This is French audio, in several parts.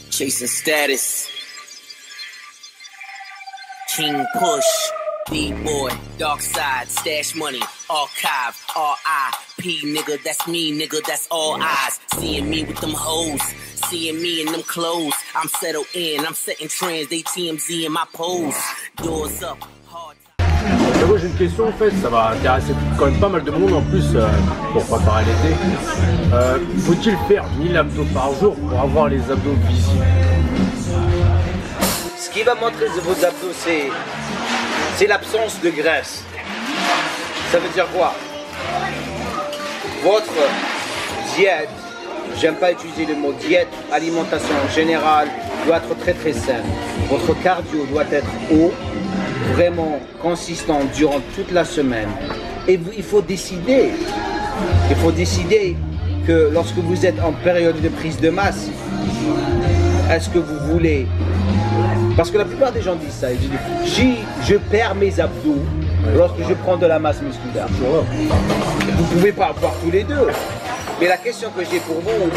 Chasing status. King Push. B-boy, dark side, stash money, archive, R.I.P. nigga, that's me, nigga, that's all eyes. Seeing me with them hoes, seeing me in them clothes. I'm settled in, I'm setting trends, they TMZ in my pose. Doors up, hard time. Moi j'ai une question en fait, ça va intéresser quand même pas mal de monde en plus pour préparer l'été. Faut-il faire 1000 abdos par jour pour avoir les abdos visibles? Ce qui va montrer vos abdos, c'est l'absence de graisse. Ça veut dire quoi? Votre diète, j'aime pas utiliser le mot diète, alimentation en général, doit être très très saine. Votre cardio doit être haut, vraiment consistant durant toute la semaine. Et il faut décider que lorsque vous êtes en période de prise de masse, est-ce que vous voulez... Parce que la plupart des gens disent ça, ils disent je perds mes abdos lorsque je prends de la masse musculaire. Vous ne pouvez pas avoir tous les deux. Mais la question que j'ai pour vous,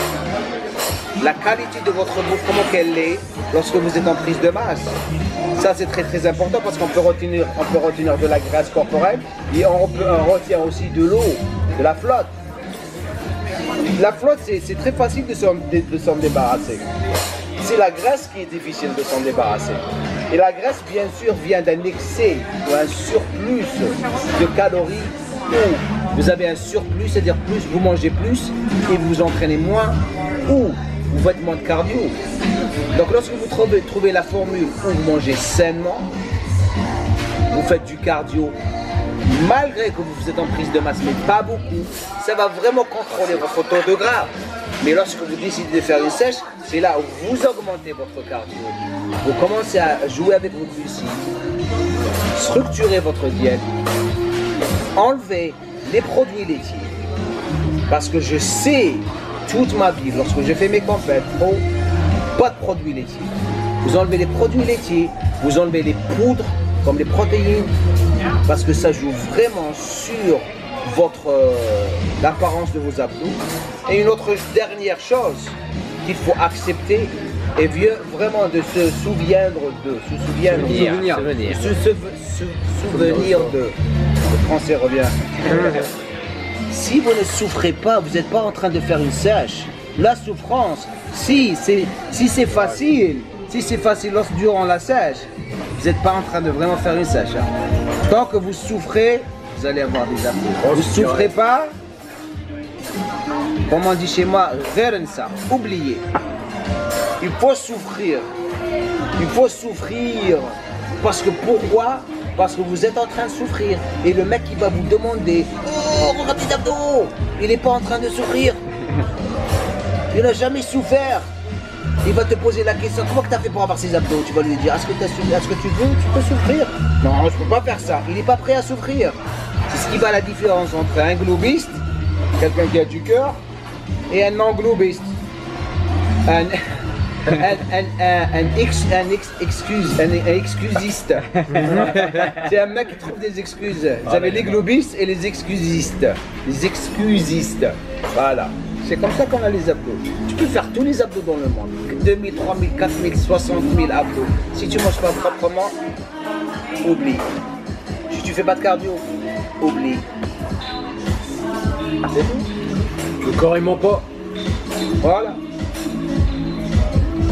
la qualité de votre bouffe, comment qu'elle est lorsque vous êtes en prise de masse, ça c'est très très important parce qu'on peut retenir de la graisse corporelle et on retient aussi de l'eau, de la flotte. La flotte c'est très facile de s'en débarrasser. C'est la graisse qui est difficile de s'en débarrasser. Et la graisse, bien sûr, vient d'un excès ou un surplus de calories. Ou vous avez un surplus, c'est-à-dire plus, vous mangez plus et vous vous entraînez moins, ou vous faites moins de cardio. Donc lorsque vous trouvez la formule où vous mangez sainement, vous faites du cardio, malgré que vous êtes en prise de masse, mais pas beaucoup, ça va vraiment contrôler votre taux de gras. Mais lorsque vous décidez de faire une sèche, c'est là où vous augmentez votre cardio. Vous commencez à jouer avec vos glucides, structurer votre diète, enlever les produits laitiers. Parce que je sais, toute ma vie, lorsque je fais mes compètes, pas de produits laitiers. Vous enlevez les produits laitiers, vous enlevez les poudres, comme les protéines, parce que ça joue vraiment sur l'apparence de vos abdos. Et une autre dernière chose qu'il faut accepter et vraiment de se souvenir de. Le français revient. Si vous ne souffrez pas, vous n'êtes pas en train de faire une sèche. La souffrance, si c'est facile durant la sèche, vous n'êtes pas en train de vraiment faire une sèche. Tant que vous souffrez, vous allez avoir des abdos. Vous ne souffrez pas, comme on dit chez moi, ça, oubliez. Il faut souffrir. Il faut souffrir. Parce que pourquoi? Parce que vous êtes en train de souffrir. Et le mec qui va vous demander, oh, regarde tes abdos, il n'est pas en train de souffrir. Il n'a jamais souffert. Il va te poser la question, comment tu as fait pour avoir ces abdos? Tu vas lui dire, est-ce que tu peux souffrir? Non, je ne peux pas faire ça. Il n'est pas prêt à souffrir. C'est ce qui va la différence entre un globiste, quelqu'un qui a du cœur, et un non-globiste. Un excusiste. C'est un mec qui trouve des excuses. Vous avez les globistes et les excusistes. Les excusistes. Voilà. C'est comme ça qu'on a les abdos. Tu peux faire tous les abdos dans le monde. 2000, 3000, 4000, 60 000 abdos. Si tu ne manges pas proprement, oublie. Si tu fais pas de cardio, oublie. C'est tout. Le corps il ment pas. Voilà.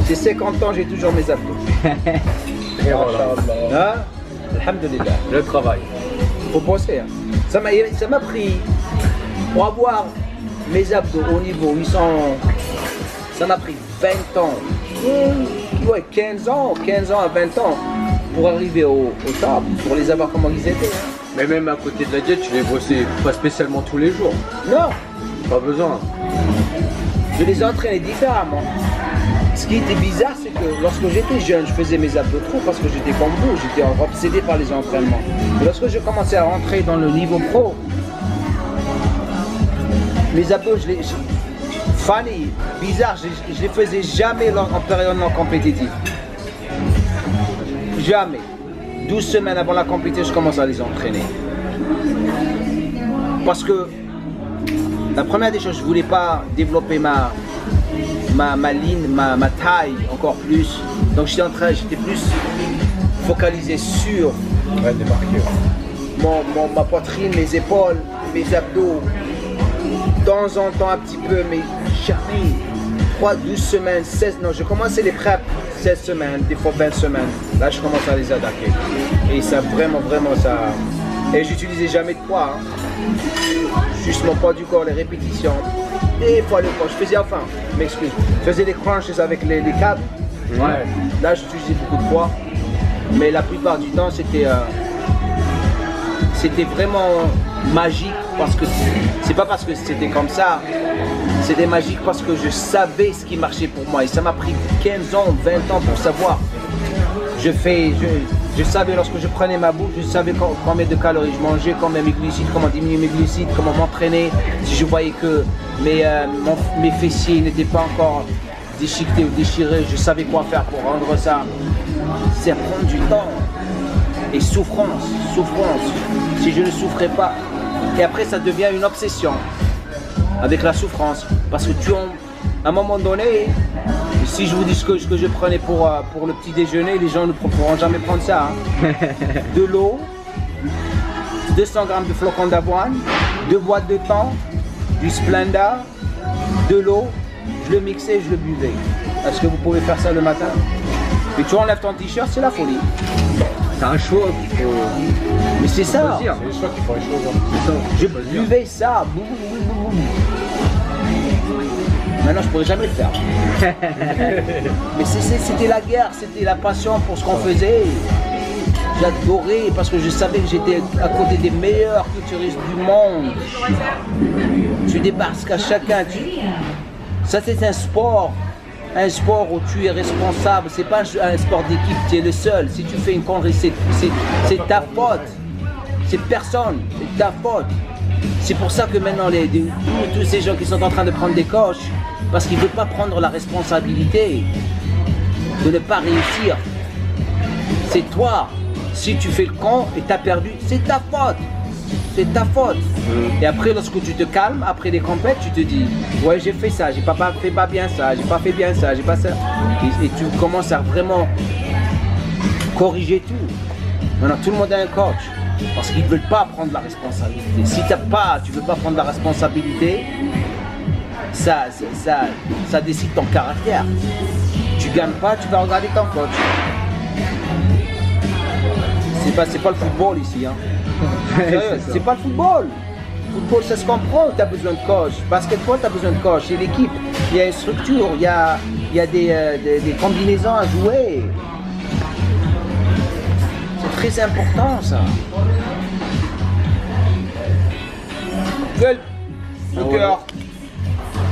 J'ai 50 ans, j'ai toujours mes abdos. Et voilà. Hein? Alhamdulillah. Le travail. Faut penser. Hein. Ça m'a pris pour avoir mes abdos au niveau où ils sont. Ça m'a pris 20 ans. Ouais, 15 ans à 20 ans pour arriver au top, pour les avoir comment ils étaient. Hein. Mais même à côté de la diète, tu les bossais pas spécialement tous les jours. Non. Pas besoin. Je les entraînais différemment. Ce qui était bizarre, c'est que lorsque j'étais jeune, je faisais mes abdos trop parce que j'étais comme vous, j'étais obsédé par les entraînements. Mais lorsque je commençais à rentrer dans le niveau pro, mes abdos, funny, bizarre, je les faisais jamais en période non compétitive. Jamais. 12 semaines avant la compétition, je commence à les entraîner. Parce que la première des choses, je ne voulais pas développer ma ligne, ma taille encore plus. Donc j'étais plus focalisé sur ma poitrine, mes épaules, mes abdos. De temps en temps un petit peu, mais jamais. 3, 12 semaines, 16, non, je commençais les preps 16 semaines, des fois 20 semaines. Là, je commence à les attaquer. Et ça, vraiment, ça... Et j'utilisais jamais de poids. Juste mon poids du corps, les répétitions. Des fois, le poids. Je faisais, je faisais des crunches avec les câbles. Ouais. Là, j'utilisais beaucoup de poids. Mais la plupart du temps, c'était vraiment magique parce que c'est pas parce que c'était comme ça. C'était magique parce que je savais ce qui marchait pour moi et ça m'a pris 15 ans, 20 ans pour savoir. Je savais lorsque je prenais ma bouffe, je savais combien de calories je mangeais, combien mes glucides, comment diminuer mes glucides, comment m'entraîner. Si je voyais que mes fessiers n'étaient pas encore déchiquetés ou déchirés, je savais quoi faire pour rendre ça. C'est prendre du temps et souffrance. Si je ne souffrais pas, et après ça devient une obsession. Avec la souffrance, parce que à un moment donné, si je vous dis ce que je prenais pour le petit déjeuner, les gens ne pourront jamais prendre ça. De l'eau, 200 grammes de flocons d'avoine, 2 boîtes de thon, du Splenda, de l'eau, je le mixais et je le buvais. Est-ce que vous pouvez faire ça le matin? Et tu enlèves ton t-shirt, c'est la folie. C'est un choix qu'il faut... Mais c'est ça. C'est les choix qui font les choses. Je buvais ça. Maintenant, je pourrais jamais le faire. Mais c'était la guerre, c'était la passion pour ce qu'on faisait. J'adorais parce que je savais que j'étais à côté des meilleurs culturistes du monde. Tu débarques à chacun. Ça, c'est un sport. Un sport où tu es responsable, c'est pas un sport d'équipe, tu es le seul. Si tu fais une connerie, c'est ta faute. C'est personne, c'est ta faute. C'est pour ça que maintenant, tous ces gens qui sont en train de prendre des coachs, parce qu'ils ne veulent pas prendre la responsabilité de ne pas réussir. C'est toi. Si tu fais le con et tu as perdu, c'est ta faute. C'est ta faute. Et après, lorsque tu te calmes, après les compètes, tu te dis, ouais, j'ai fait ça, j'ai pas fait pas bien ça, j'ai pas fait bien ça, j'ai pas ça. Et tu commences à vraiment corriger tout. Maintenant, tout le monde a un coach. Parce qu'ils ne veulent pas prendre la responsabilité. Si tu ne veux pas prendre la responsabilité, ça décide ton caractère. Tu ne gagnes pas, tu vas regarder ton coach. C'est pas le football ici. Hein. C'est pas le football. Le football, ça se comprend, tu as besoin de coach. Basketball, tu as besoin de coach. C'est l'équipe. Il y a une structure, il y a des combinaisons à jouer. C'est très important, ça. Gueule. Le cœur.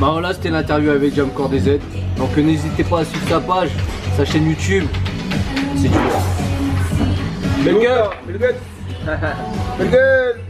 Bah voilà, c'était l'interview avec Jamcore DZ. Donc n'hésitez pas à suivre sa page, sa chaîne YouTube. C'est du lourd. Le gueule. Le gueule.